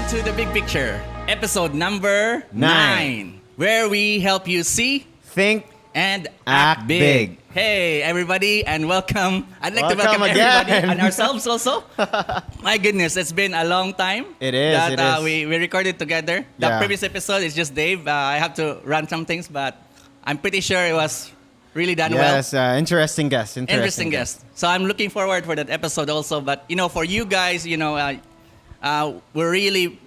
to The Big Picture, episode number 9, where we help you see, think, and act big. Hey, everybody, and welcome. I'd like to Welcome welcome again. everybody and ourselves also. My goodness, it's been a long time. It is, That it is. We recorded together. The Yeah. previous episode is just Dave. I have to run some things, but I'm pretty sure it was really done well. Yes, interesting guest. Interesting guest. So I'm looking forward for that episode also. But for you guys, we're really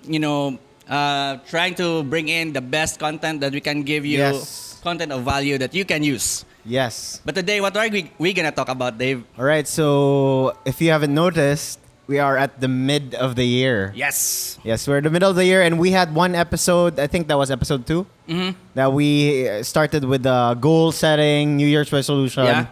trying to bring in the best content that we can give you, Yes. content of value that you can use. Yes. But today, what are we gonna talk about, Dave? All right. So if you haven't noticed, we are at the mid of the year. Yes. Yes, we're in the middle of the year, and we had one episode. I think that was episode 2. Mm-hmm. That we started with the goal setting, New Year's resolution, Yeah.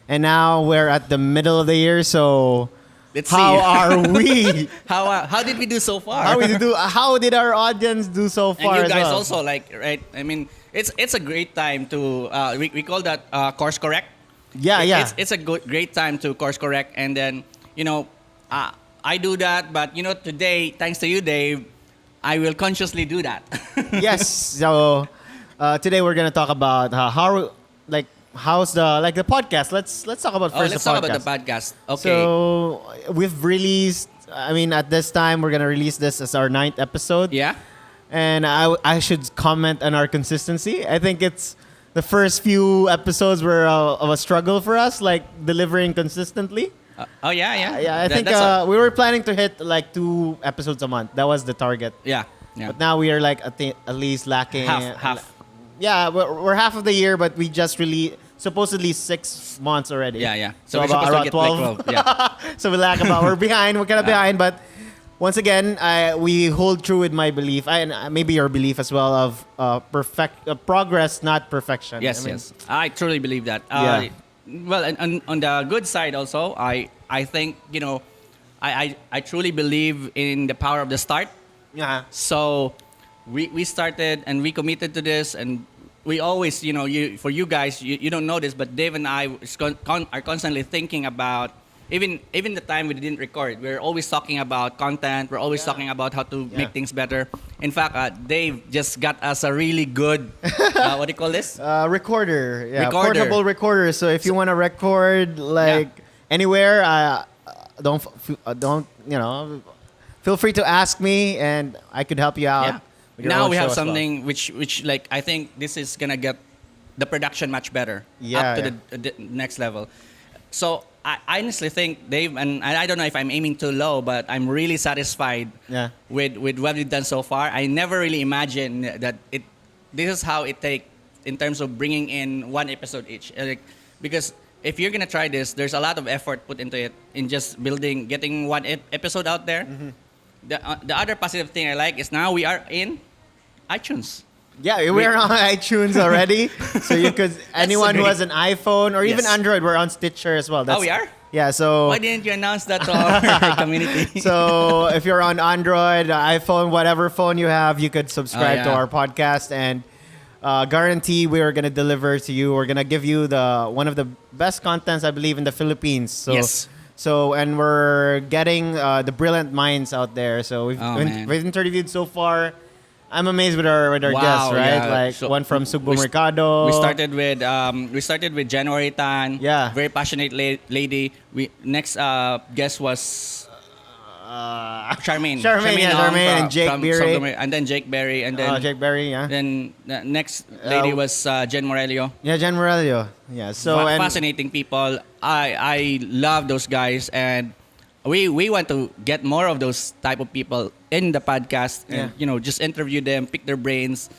and now we're at the middle of the year. So Let's how see. are we? How did we do so far? How did our audience do so And far? you as guys well? also right? I mean, it's a great time to we call that course correct. Yeah, yeah. It's a great time to course correct, and then I do that, but today, thanks to you, Dave, I will consciously do that. Yes. So today we're gonna talk about how's the podcast. Let's talk about first Let's the talk podcast. about the podcast. Okay. So we've released. I mean, at this time we're gonna release this as our 9th episode. Yeah. And I should comment on our consistency. I think it's the first few episodes were of a struggle for us, like delivering consistently. Oh yeah, yeah. Yeah, I think we were planning to hit like 2 episodes a month. That was the target. yeah. But now we are like at least lacking Half. Yeah, we're half of the year, but we just really supposedly 6 months already. Yeah. So we're about supposed around to get 12. like 12. Yeah. So we're behind. We're kind of behind, but once again, we hold true with my belief, and maybe your belief as well of progress, not perfection. Yes, I mean, yes. I truly believe that. Yeah. Well, and on the good side also, I think I truly believe in the power of the start. Yeah. So we started and we committed to this, and we always, for you guys, you don't know this, but Dave and I are constantly thinking about, even the time we didn't record, we're always talking about content. We're always talking about how to make things better. In fact, Dave just got us a really good, what do you call this? Recorder. Yeah. Recorder. Portable recorder. So if you want to record anywhere, don't feel free to ask me, and I could help you out. Yeah. with your Now own we have show as well. something which like I think this is gonna get the production much better, up to the next level. So I honestly think, Dave, and I don't know if I'm aiming too low, but I'm really satisfied with what we've done so far. I never really imagined that this is how it take in terms of bringing in one episode each. Because if you're gonna try this, there's a lot of effort put into it in just getting one episode out there. Mm-hmm. The other positive thing I like is now we are in iTunes. Yeah, we're on iTunes already. So you could anyone who great- has an iPhone or even Yes. Android, we're on Stitcher as well. We are? Yeah, so Why didn't you announce that to our community? so if you're on Android, iPhone, whatever phone you have, you could subscribe to yeah. our podcast, and guarantee we're gonna deliver to you. We're gonna give you one of the best contents, I believe, in the Philippines. So, Yes. So and we're getting the brilliant minds out there. So man. we've interviewed so far. I'm amazed with our Wow, guests, right? yeah. Like So one from Sugbo we st- Mercado. we started with January Tan. Yeah. Very passionate lady. Next guest was Charmaine. Charmaine Ong and Jake Berry. and then Jake Berry, and then Jake Berry, yeah. then the next lady was Jen Morelio. Yeah, Jen Morelio. Yeah. So and Fascinating people. I love those guys, and we want to get more of those type of people in the podcast, and just interview them, pick their brains,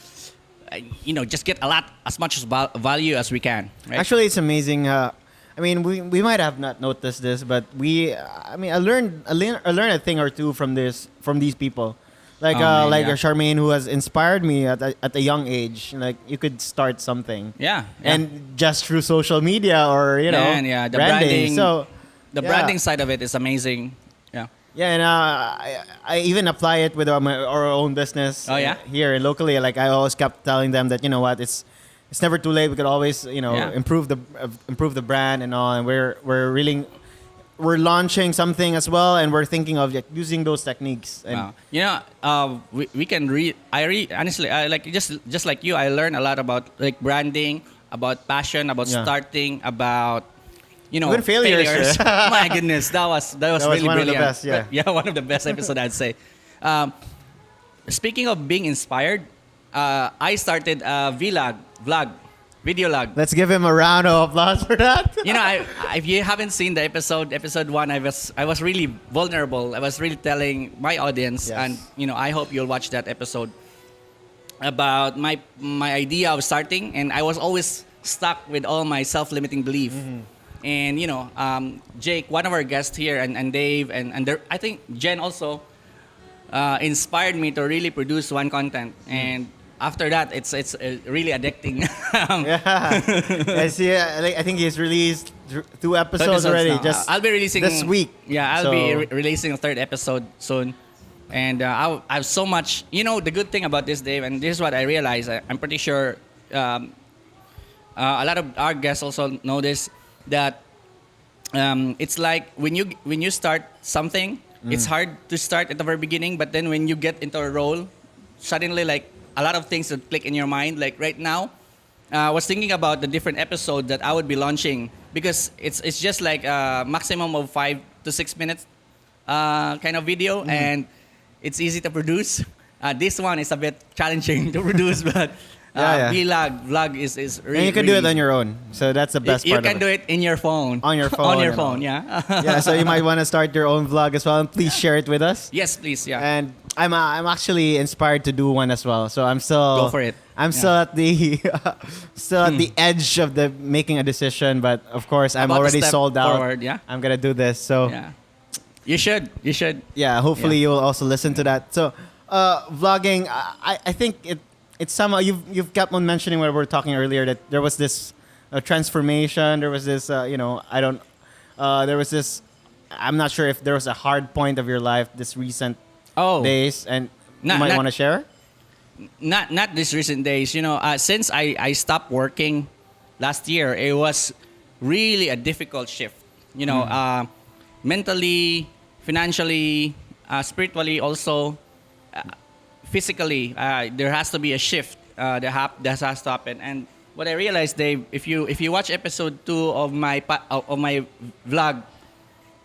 just get as much value as we can. Right? actually, it's amazing. I mean, we might have not noticed this, but I learned a thing or two from these people. Like Charmaine, who has inspired me at a young age. Like, you could start something. Yeah. And just through social media or the branding. branding. So The branding side of it is amazing. Yeah. yeah, and I even apply it with our own business. Oh, yeah? Here locally. Like, I always kept telling them that, you know what, it's never too late. We could always improve the brand and all. And we're we're launching something as well, and we're thinking of like, using those techniques. And Wow. You know, we can read. Honestly, I like just like you. I learned a lot about like branding, about passion, about Yeah. starting, about Even failures. My goodness, that was was really one of the brilliant. best, yeah. Yeah, one of the best episodes I'd say. Um, Speaking of being inspired, I started a video log. let's give him a round of applause for that. If you haven't seen the episode 1, I was really vulnerable. I was really telling my audience, Yes. and I hope you'll watch that episode about my idea of starting, and I was always stuck with all my self-limiting belief. And Jake, one of our guests here, and Dave, and there, I think Jen also inspired me to really produce one content, and after that, it's really addicting. Yeah, I see. I think he's released 2 episodes already. now. Just I'll be releasing this week. Yeah, I'll So- be releasing a 3rd episode soon, and I have so much. The good thing about this, Dave, and this is what I realized. I'm pretty sure a lot of our guests also know this, that it's like when you start something, it's hard to start at the very beginning, but then when you get into a role, suddenly like a lot of things that click in your mind. Like right now, I was thinking about the different episodes that I would be launching, because it's just like a maximum of 5 to 6 minutes kind of video, and it's easy to produce. This one is a bit challenging to produce, but Yeah. vlog is really. and you can do it really- on your own. So that's the best You part can of do it in your phone. On your phone, On your you know. phone, yeah. Yeah, so you might want to start your own vlog as well, and please share it with us. Yes, please, yeah. And I'm actually inspired to do one as well. So I'm still Go for it. I'm still at the still at the edge of the making a decision, but of course I'm About to already step sold out. forward, yeah. I'm gonna do this. So Yeah. You should. hopefully Yeah. you'll also listen to that. So vlogging, I think it's somehow you've kept on mentioning when we were talking earlier that there was this transformation. There was this there was this. I'm not sure if there was a hard point of your life this recent Oh, days, and you Not- might not- want to share. not this recent days. Since I stopped working last year, it was really a difficult shift. Mentally, financially, spiritually, also physically. There has to be a shift that has to happen. And what I realized, Dave, if you watch episode 2 of my vlog,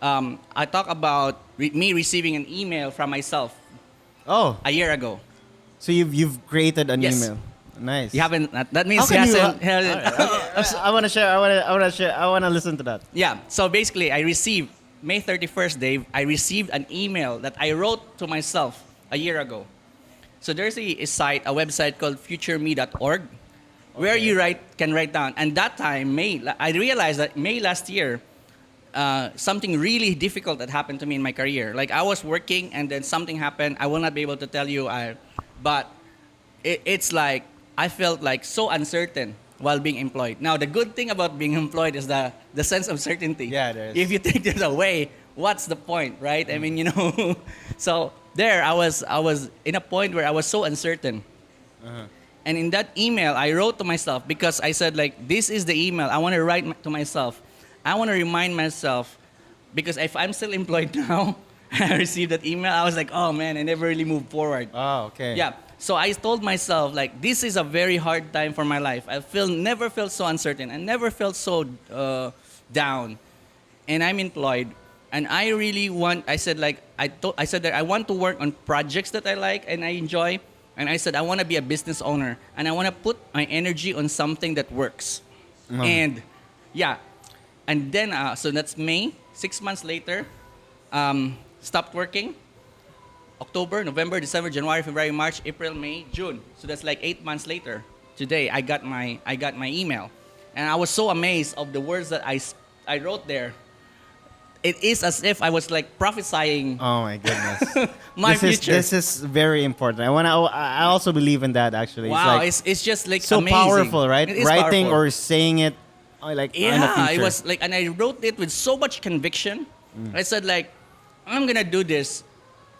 I talk about me receiving an email from myself Oh, a year ago. so you've created an Yes. email. Nice. You haven't. That means How he can you? hasn't. I want to share. I want to share. I want to listen to that. Yeah. So basically, I received May 31st, Dave. I received an email that I wrote to myself a year ago. So there's a website called futureme.org, where you can write down. And that time, I realized that May last year, something really difficult that happened to me in my career. Like I was working and then something happened. I will not be able to tell you, but it's like I felt like so uncertain while being employed. Now the good thing about being employed is the sense of certainty. Yeah, there is. If you take this away, what's the point, right? I mean, So there I was in a point where I was so uncertain. And in that email, I wrote to myself, because I said, like, this is the email I want to write to myself. I want to remind myself, because if I'm still employed now, I received that email, I was like, oh man, I never really moved forward. Oh, okay. Yeah. So I told myself, like, this is a very hard time for my life. Never felt so uncertain. I never felt so down. And I'm employed. And I really I said that I want to work on projects that I like and I enjoy. And I said, I want to be a business owner. And I want to put my energy on something that works. And yeah. And then, so that's May. 6 months later, stopped working. October, November, December, January, February, March, April, May, June. So that's like 8 months later. Today, I got my email. And I was so amazed of the words that I wrote there. It is as if I was like prophesying Oh my goodness. my future. This is very important. I also believe in that actually. Wow, It's like it's just like so amazing. powerful, right? It is Writing powerful. or saying it like in the Yeah, future. it was like, and I wrote it with so much conviction. I said like, I'm gonna do this.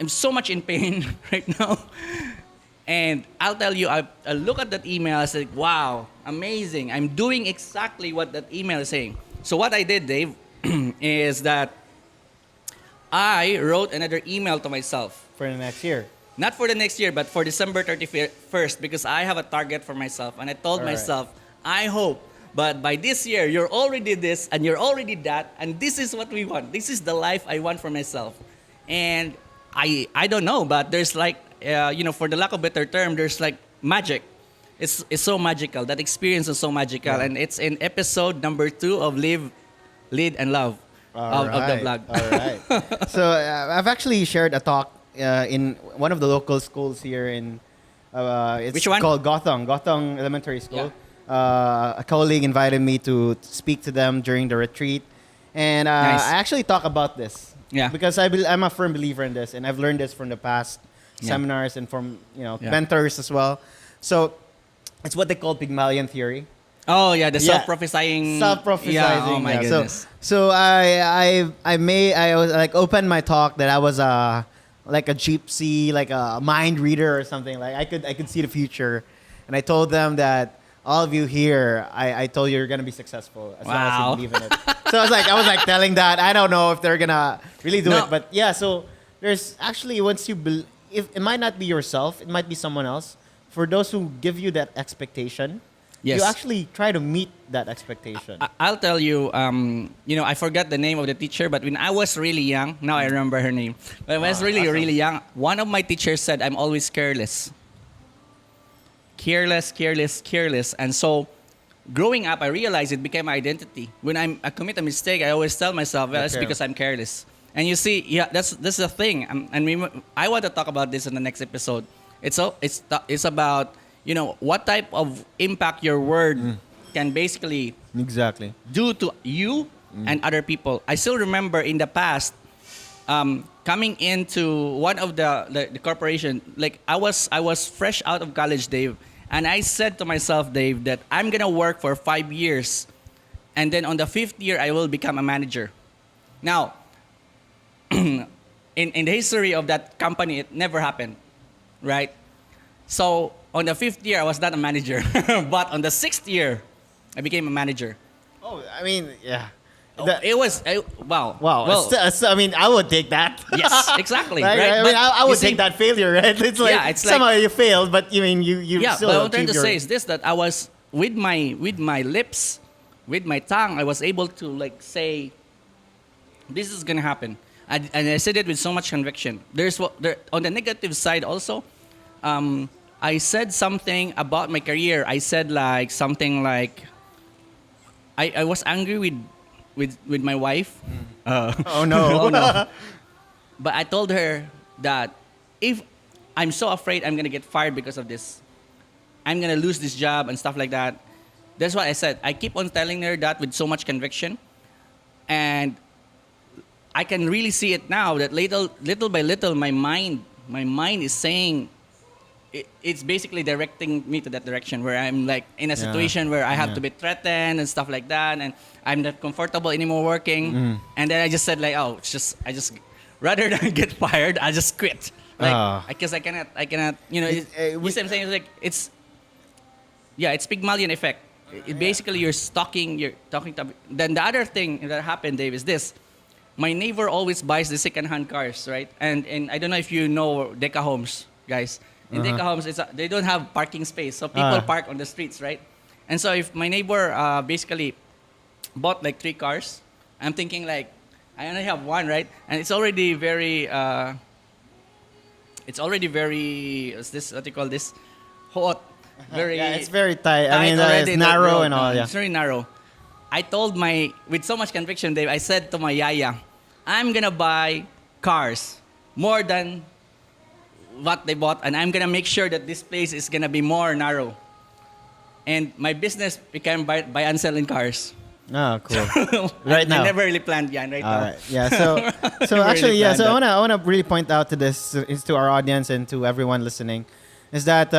I'm so much in pain right now. And I'll tell you, I look at that email, I said, wow, amazing. I'm doing exactly what that email is saying. So what I did, Dave, is that I wrote another email to myself. For the next year. Not for the next year, but for December 31st, because I have a target for myself. And I told All right. myself, I hope, but by this year, you're already this and you're already that, and this is what we want. This is the life I want for myself. And I don't know, but there's like, for the lack of a better term, there's like magic. It's so magical. That experience is so magical. Yeah. And it's in episode number 2 of Live, Lead, and Love of the vlog. All right. So I've actually shared a talk in one of the local schools here in. It's Which one? called Gothong Elementary School. A colleague invited me to speak to them during the retreat, and Nice. I actually talk about this. Yeah. Because I'm a firm believer in this, and I've learned this from the past Yeah. seminars and from Yeah. mentors as well. So it's what they call Pygmalion theory. Oh yeah, the Yeah. self-prophesying. Self-prophesying. Yeah, oh my yeah. goodness. So I was like opened my talk that I was like a gypsy, like a mind reader or something. Like I could see the future, and I told them that all of you here, I told you you're gonna be successful as long as Wow. you believe in it. So I was like telling that. I don't know if they're gonna really do No. it, but yeah. So there's actually once you if it might not be yourself, it might be someone else. For those who give you that expectation, Yes. you actually try to meet that expectation. I'll tell you, I forgot the name of the teacher, but when I was really young, now I remember her name. When I was really, awesome. really young, one of my teachers said, I'm always careless. Careless, careless, careless. And so, growing up, I realized it became my identity. When I commit a mistake, I always tell myself, well, it's Okay. because I'm careless. And you see, yeah, that's the thing. I want to talk about this in the next episode. It's about, what type of impact your word can basically Exactly. do to you and other people. I still remember in the past, coming into one of the corporation, like I was fresh out of college, Dave, and I said to myself, Dave, that I'm gonna work for 5 years, and then on the 5th year I will become a manager. Now, in the history of that company, it never happened, right? So on the 5th year I was not a manager, but on the 6th year I became a manager. Oh, I mean, yeah. It was wow. Wow. Well, I mean, I would take that. yes, exactly. Right? Right? I mean, But I you would see- take that failure, right? It's like, Yeah, it's like- somehow you failed, but you mean you Yeah, still but what I'm trying to achieved say is this: that I was with my lips, with my tongue, I was able to like say, "This is gonna happen," and I said it with so much conviction. On the negative side also. I said something about my career. I said like something like, I was angry with my wife. Oh no. Oh, no. But I told her that if I'm so afraid I'm gonna get fired because of this, I'm gonna lose this job and stuff like that. That's what I said. I keep on telling her that with so much conviction, and I can really see it now that little by little my mind is saying. It's basically directing me to that direction where I'm like in a situation where I have to be threatened and stuff like that, and I'm not comfortable anymore working. And then I just said like, oh, I just rather than get fired, I just quit. Like, because I cannot, you see what I'm saying? It's like, it's Pygmalion effect. Basically, you're talking to. Then the other thing that happened, Dave, is this. My neighbor always buys the second-hand cars, right? And I don't know if you know Deca Homes, guys. In Deca Homes, they don't have parking space, so people park on the streets, right? And so if my neighbor basically bought like 3 cars, I'm thinking like, I only have one, right? And it's already very, what's this, what do you call this? Hot. Very, Yeah, it's very tight. I tight mean, already, it's that narrow road. and all. Yeah. It's very narrow. I told with so much conviction, Dave, I said to my yaya, I'm gonna buy cars more than what they bought, and I'm gonna make sure that this place is gonna be more narrow. And my business became buy and selling cars. Oh, cool. Right now. I never really planned right All now. right. Yeah. So Really actually, yeah. planned So that. I wanna really point out to this is to our audience and to everyone listening, is that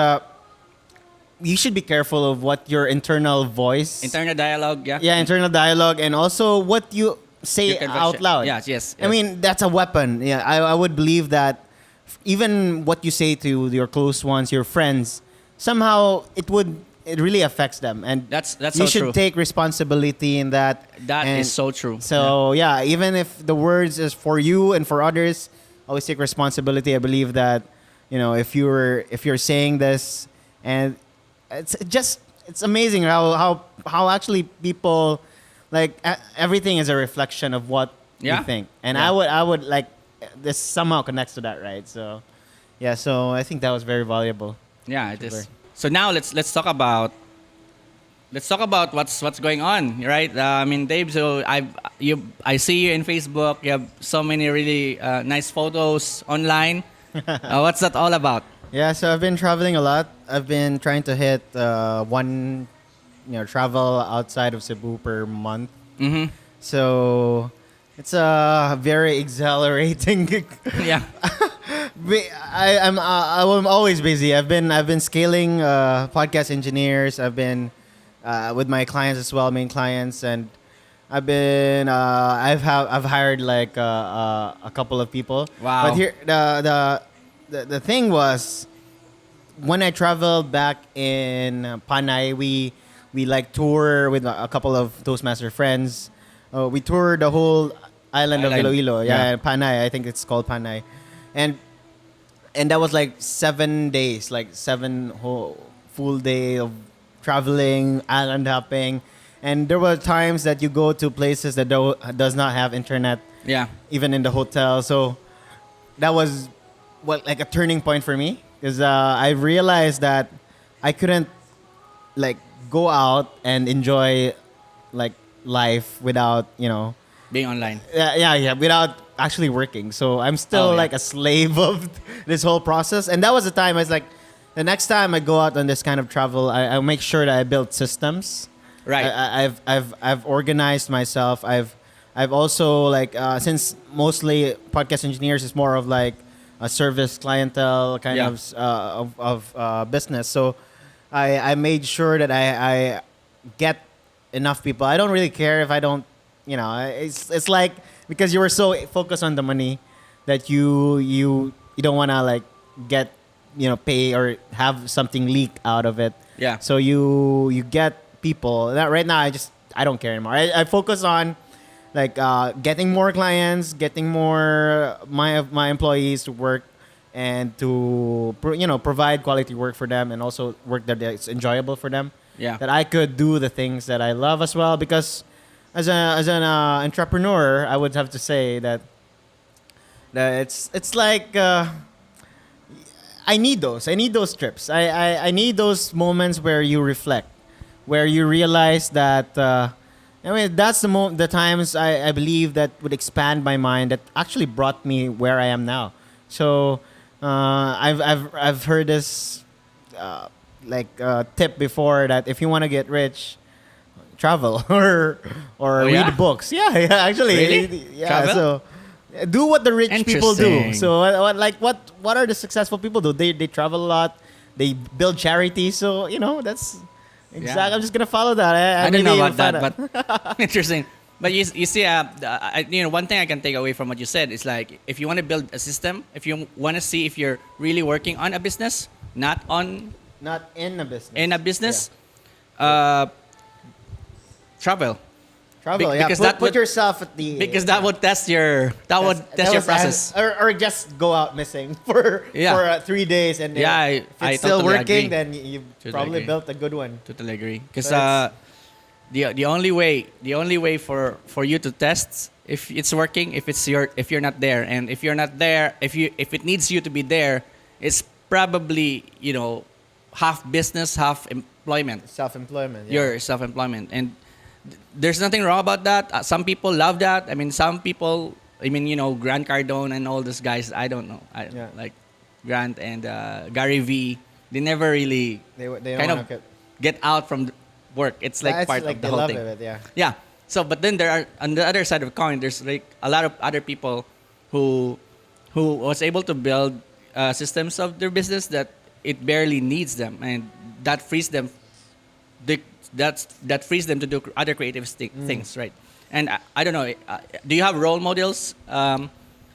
you should be careful of what your internal voice, Internal dialogue, yeah. internal dialogue, and also what you say Your conviction. out loud. Yes. I mean, that's a weapon. Yeah. I would believe that even what you say to your close ones, your friends, somehow it would it really affects them, and That's you so should true. take responsibility in that. That and is so true. So yeah, even if the words is for you and for others, always take responsibility. I believe that, if you're saying this, and it's amazing how actually people, like, everything is a reflection of what Yeah. you think, and Yeah. I would like, this somehow connects to that, right? So yeah, so I think that was very valuable. Yeah, it Super. is. So now let's talk about what's going on, right? I mean, Dave. So I see you in Facebook. You have so many really nice photos online. What's that all about? Yeah, so I've been traveling a lot. I've been trying to hit one, travel outside of Cebu per month. Mm-hmm. So it's a very exhilarating. Yeah. I'm always busy. I've been scaling podcast engineers. I've been with my clients as well, main clients, and I've hired like a couple of people. Wow. But here the thing was, when I traveled back in Panay, we like tour with a couple of Toastmaster friends. We toured the whole island of Island. Iloilo. Yeah. Yeah, Panay. I think it's called Panay, and that was like 7 days, like 7 whole full day of traveling, island hopping, and there were times that you go to places that does not have internet, Yeah. even in the hotel. So that was like a turning point for me, because I realized that I couldn't like go out and enjoy like life without Being online. yeah, without actually working. So I'm still Oh, yeah. like a slave of this whole process. And that was the time I was like, the next time I go out on this kind of travel, I'll make sure that I build systems. Right. I've organized myself. I've also like since mostly podcast engineers is more of like a service clientele kind Yeah. of business. So I made sure that I get enough people. I don't really care if I don't, it's like, because you were so focused on the money that you don't want to like get, pay or have something leak out of it. Yeah. So you get people that right now I don't care anymore. I focus on like getting more clients, getting more my employees to work, and to provide quality work for them, and also work that is enjoyable for them. Yeah. That I could do the things that I love as well, because as an entrepreneur, I would have to say that it's like I need those trips. I need those moments where you reflect, where you realize that that's the times I believe that would expand my mind, that actually brought me where I am now. So I've heard this tip before, that if you want to get rich, travel or Oh, yeah? read books. Yeah, actually. Really? Yeah. Travel? So do what the rich people do. Interesting. So what are the successful people do? They travel a lot. They build charities. So that's exactly. Yeah. I'm just gonna follow that. I didn't know really about that, find but interesting. But you see, one thing I can take away from what you said is, like, if you want to build a system, if you want to see if you're really working on a business, not not in a business. in a business, travel. Travel. Be- Yeah. because Put, that put would- yourself at the Because that would test your your process. or just go out missing for Yeah. 3 days, and Yeah, if I it's still totally working, agree. then you Totally probably agree. built a good one. Totally agree. Because So it's- the only way for you to test if it's working, if you're not there, and if you're not there, if it needs you to be there, it's probably half business, half employment. Self-employment. Yeah. Your self-employment, and there's nothing wrong about that. Some people love that. I mean, some people. I mean, Grant Cardone and all those guys. I don't know. Yeah. Like Grant and Gary V. They never really they kind don't of want to get out from work. It's like part like of the they whole love thing. it. Yeah. Yeah. So, but then there are, on the other side of the coin, there's like a lot of other people who was able to build systems of their business that it barely needs them, and that frees them. That frees them to do other creative things, right? And I don't know. Do you have role models?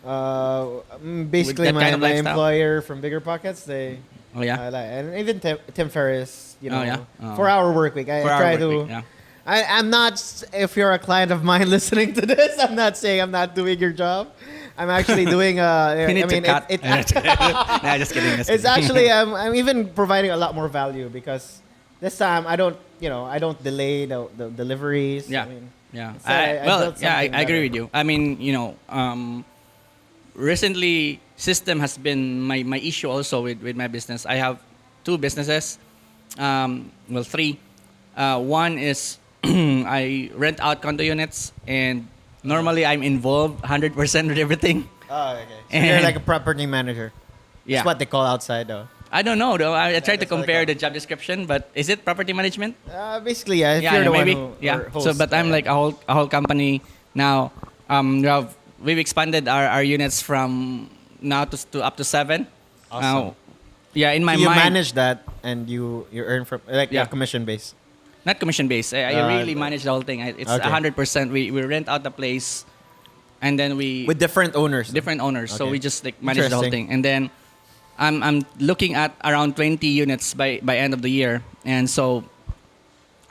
Basically, that my, kind of my lifestyle? employer from Bigger Pockets, they Oh yeah. And even Tim Ferriss, you know, Oh, yeah? Oh. 4-hour work week. I 4 hour try work to. week, yeah. I'm not. If you're a client of mine listening to this, I'm not saying I'm not doing your job. I'm actually doing. You need I mean, to cut. it, Nah, just kidding. Just it's kidding. actually I'm even providing a lot more value because this time I don't delay the deliveries. Yeah. I mean, Yeah. So I Well, built yeah, I something agree better. with you. I mean, recently system has been my issue also with my business. I have two businesses. Well, three. One is I rent out condo units, and normally I'm involved 100% with everything. Oh, okay. So you're And- like a property manager. Yeah. That's what they call outside, though. I don't know though. I tried to that's what they compare call the job description, but is it property management? Basically, yeah. If Yeah, you're the maybe. one who Yeah. or host, So, but I'm like a whole company now. We've expanded our units from now to up to 7. Awesome. Yeah, in my you mind, manage that and you earn from like Yeah. commission base. not commission based. I really manage the whole thing. It's Okay. 100%. We rent out the place, and then we With different owners. different owners. So Okay. we just like manage the whole Interesting. thing, and then I'm looking at around 20 units by end of the year, and so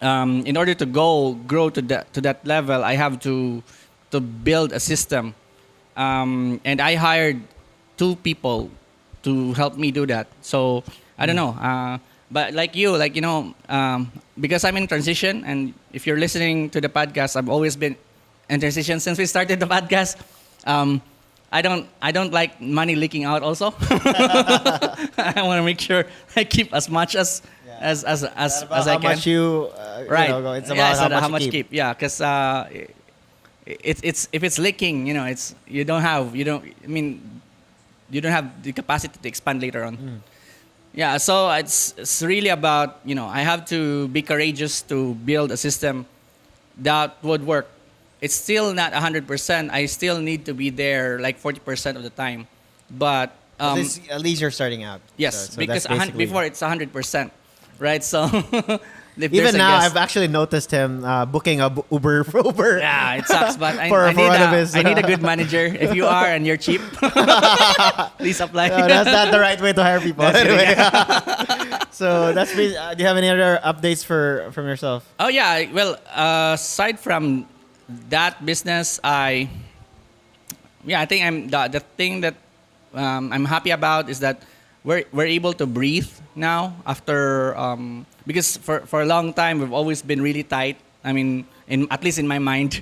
in order to grow to that level, I have to build a system, and I hired 2 people to help me do that. So I don't know, but like you, because I'm in transition, and if you're listening to the podcast, I've always been in transition since we started the podcast. I don't like money leaking out. Also, I want to make sure I keep as much as as I how can. much you Right. go. It's about Yeah, so how much you keep. Yeah, because it's if it's leaking, it's you don't have the capacity to expand later on. Yeah, so it's really about I have to be courageous to build a system that would work. It's still not 100%. I still need to be there like 40% of the time, but At least you're starting out. yes, So because that's basically- before it's 100%, right? So if there's even a now, guest- I've actually noticed him booking a Uber for Uber. yeah, it sucks, but For I one of his, I need a good manager. If you are and you're cheap, please apply. No, that's not the right way to hire people. That's Anyway. So that's do you have any other updates from yourself? Oh yeah, well, aside from that business, I think I'm the thing that I'm happy about is that we're able to breathe now after because for a long time we've always been really tight. I mean, at least in my mind,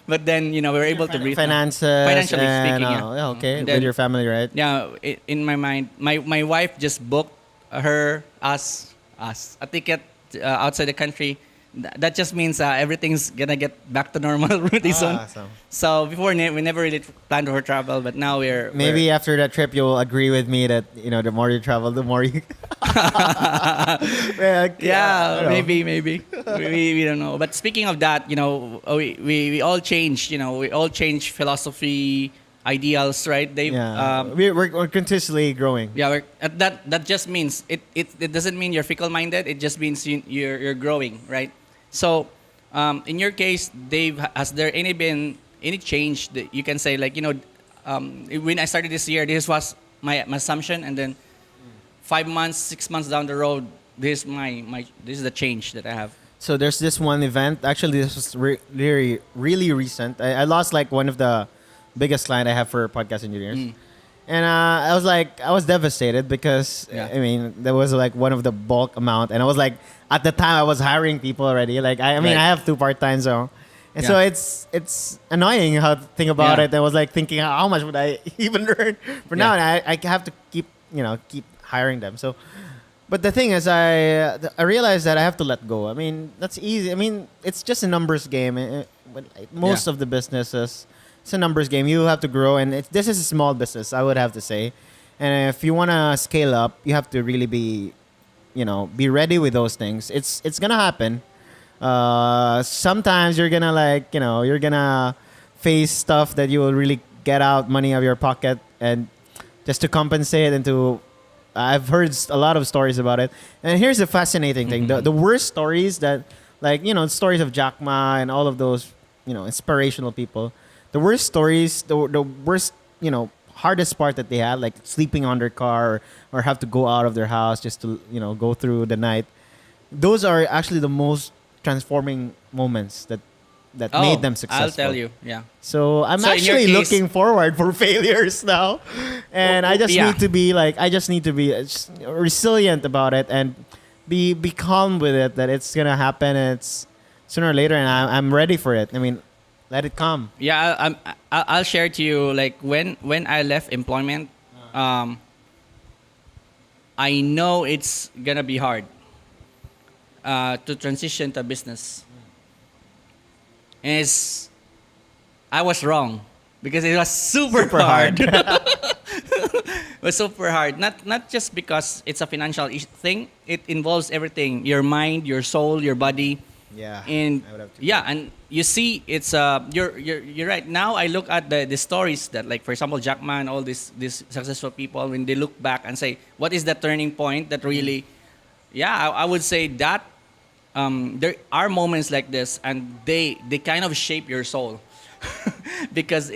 but then we're able to breathe. now. Finances, Financially and, speaking, yeah. yeah, okay, And with then- your family, right? Yeah, in my mind, my wife just booked us a ticket outside the country. That just means everything's gonna get back to normal really soon. Awesome. So before we never really planned for travel, but now Maybe after that trip, you'll agree with me that the more you travel, the more you. Well, I don't know. maybe we don't know. But speaking of that, we all change. We all change philosophy, ideals, right? Yeah, we're continuously growing. Yeah, that just means it doesn't mean you're fickle minded. It just means you're growing, right? So, in your case, Dave, has there been any change that you can say when I started this year, this was my assumption, and then 5 months, 6 months down the road, this is the change that I have. So there's this one event. Actually, this was really recent. I lost like one of the biggest client I have for podcast engineers. And I was devastated because Yeah. I mean that was like one of the bulk amount, and I was like at the time I was hiring people already. Like I mean Right. I have 2 part-time, so and so Yeah. it's annoying how to think about Yeah. it. I was like thinking how much would I even earn for now, Yeah. and I have to keep hiring them. So, but the thing is I realized that I have to let go. I mean that's easy. I mean it's just a numbers game. But like, most Yeah. of the businesses. It's a numbers game. You have to grow, and this is a small business, I would have to say. And if you want to scale up, you have to really be ready with those things. It's gonna happen. Sometimes you're gonna you're gonna face stuff that you will really get out money out of your pocket, and just to compensate and to. I've heard a lot of stories about it, and here's the fascinating thing: the worst stories that, stories of Jack Ma and all of those, inspirational people. The worst stories, the worst, hardest part that they had, like sleeping on their car or have to go out of their house just to go through the night. Those are actually the most transforming moments that made them successful. I'll tell you, yeah. So I'm So in your actually case- looking forward for failures now, and I just Yeah. need to be just resilient about it and be calm with it that it's gonna happen and it's sooner or later, and I'm ready for it. I mean, let it come. Yeah, I'll share to you like when I left employment, I know it's gonna be hard to transition to business. And I was wrong because it was super hard. It was super hard. Not just because it's a financial thing. It involves everything: your mind, your soul, your body. Yeah. And I would have to yeah, and you see, it's you're right. Now I look at the stories that, like, for example, Jack Ma and all these successful people, when they look back and say, what is the turning point that really? Yeah, I would say that there are moments like this, and they kind of shape your soul because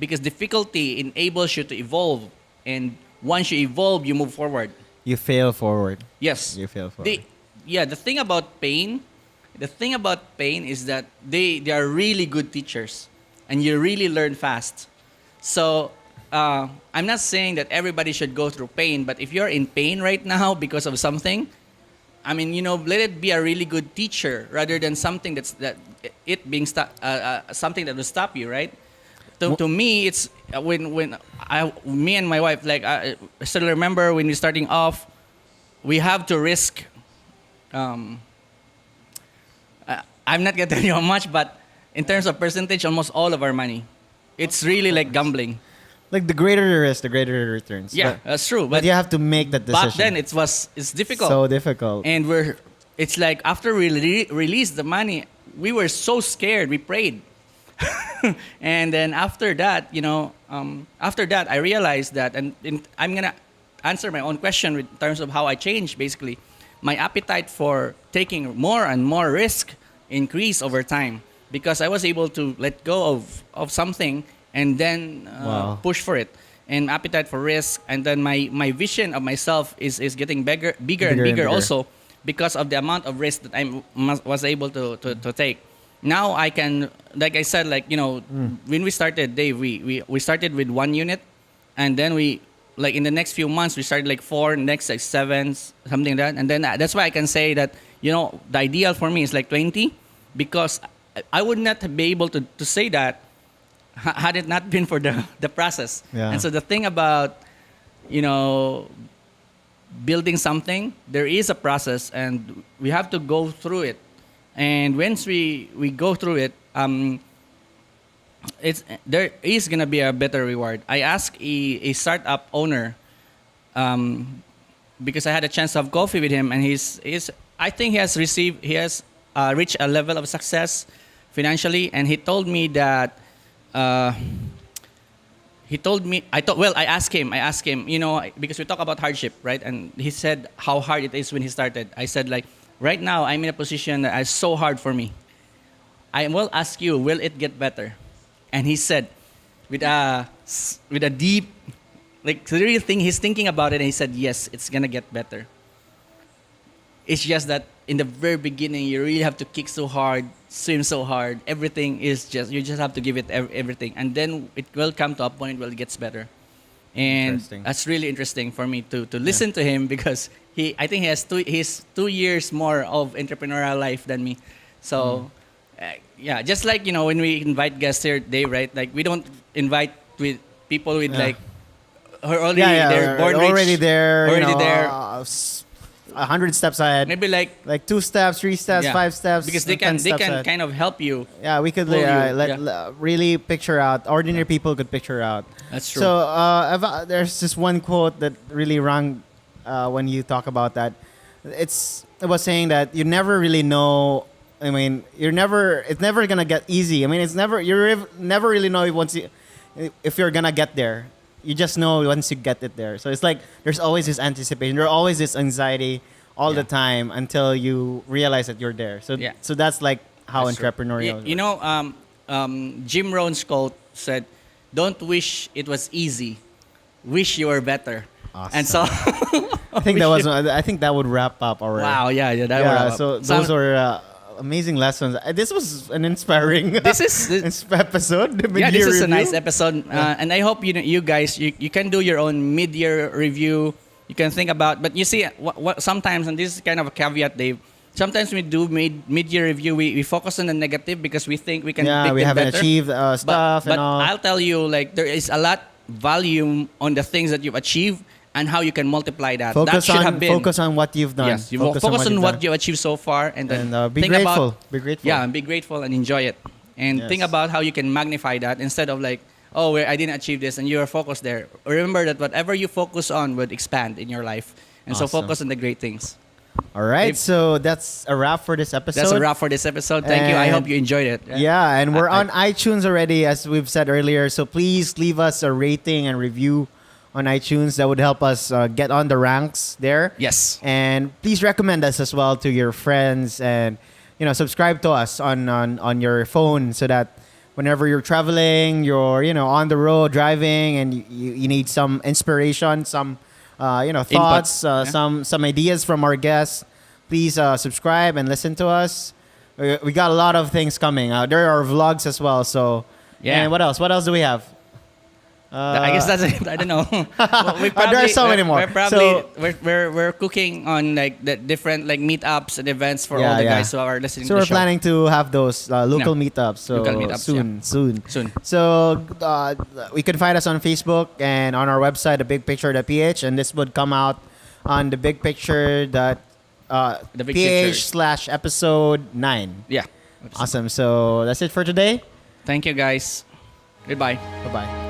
because difficulty enables you to evolve, and once you evolve, you move forward. You fail forward. Yes. You fail forward. The thing about pain, is that they are really good teachers, and you really learn fast. So I'm not saying that everybody should go through pain, but if you're in pain right now because of something, I mean, let it be a really good teacher rather than something being something that will stop you, right? To me, it's when me and my wife, like, I still remember when we're starting off, we have to risk. I'm not gonna tell you how much, but in terms of percentage, almost all of our money. It's really like gambling. Like the greater the risk, the greater the returns. Yeah, that's true. But you have to make that decision. back then it's difficult. So difficult. And it's like after we released the money, we were so scared. We prayed. And then after that, I realized that, and I'm gonna answer my own question in terms of how I changed. Basically, my appetite for taking more and more risk increased over time because I was able to let go of something and then push for it. And appetite for risk, and then my vision of myself is getting bigger and bigger also because of the amount of risk that I was able to take. Now I can, like I said, when we started, Dave, we started with 1 unit, and then we, like, in the next few months we started like 4, next like 7, something like that. And then that's why I can say that the ideal for me is like 20, because I would not be able to say that had it not been for the process. Yeah. And so the thing about building something, there is a process, and we have to go through it. And once we go through it, there is gonna be a better reward. I asked a startup owner, because I had a chance to have coffee with him, and I think he has reached a level of success financially, and he told me that. I asked him, because we talk about hardship, right? And he said how hard it is when he started. I said, like, right now I'm in a position that is so hard for me. I will ask you, will it get better? And he said, with a deep, like, the real thing, he's thinking about it, and he said, yes, it's gonna get better. It's just that in the very beginning, you really have to kick so hard, swim so hard. Everything is you just have to give it everything. And then it will come to a point where it gets better. And that's really interesting for me to listen to him, because I think he's 2 years more of entrepreneurial life than me. So, just like, when we invite guests here, Dave, right? Like, we don't invite with people with like, who are already they're born rich, already there, already there. 100 steps ahead. Maybe like 2 steps, 3 steps, 5 steps. because they can kind of help you. Yeah, we could really picture out. Ordinary people could picture out. That's true. So there's this one quote that really rang when you talk about that. It was saying that you never really know. I mean, it's never gonna get easy. I mean, you never really know if you're gonna get there. You just know once you get it there. So it's like there's always this anticipation. There's always this anxiety all the time until you realize that you're there. So that's like how That's entrepreneurial. Jim Rohn's quote said, don't wish it was easy. Wish you were better. Awesome. And so I think that was. I think that would wrap up our. wow, yeah, that Yeah. were So those were amazing lessons. This was an inspiring. this is episode. The yeah, mid-year this is a review. nice episode, and I hope you guys you can do your own mid-year review. You can think about, but you see, what sometimes, and this is kind of a caveat, Dave. Sometimes we do mid-year review. We focus on the negative because we think we can. Yeah, make we it haven't better. achieved stuff But and all. I'll tell you, like there is a lot volume on the things that you've achieved and how you can multiply that. That Focus should on have been. focus on what you've done. Yes, you focus on you've what done. you achieved so far, and then And be think grateful. about Be grateful. yeah, and be grateful and enjoy it, and Yes. think about how you can magnify that instead of like, oh, I didn't achieve this, and you are focused there. Remember that whatever you focus on would expand in your life, and so Awesome. focus on the great things. All right. Dave- So that's a wrap for this episode. That's a wrap for this episode. Thank you. I And- hope you enjoyed it. Yeah, and we're I- on iTunes already, as we've said earlier. So please leave us a rating and review on iTunes. That would help us get on the ranks there. Yes. And please recommend us as well to your friends, and subscribe to us on your phone, so that whenever you're traveling, you're on the road driving, and you need some inspiration, some thoughts, Yeah. some ideas from our guests. Please subscribe and listen to us. We got a lot of things coming. There are vlogs as well. So Yeah. And what else? What else do we have? I guess that's it. I don't know. Well, there are so many more. We're probably So- we're cooking on like the different like meetups and events for Yeah, all the yeah. guys who are listening So to the we're show. planning to have those local meetups. So Local meetups, soon. Soon. So we can find us on Facebook and on our website, thebigpicture.ph, and this would come out on the Big Picture The Big Picture. ph/episode 9. Yeah. Awesome. So that's it for today. Thank you guys. Goodbye. Bye bye.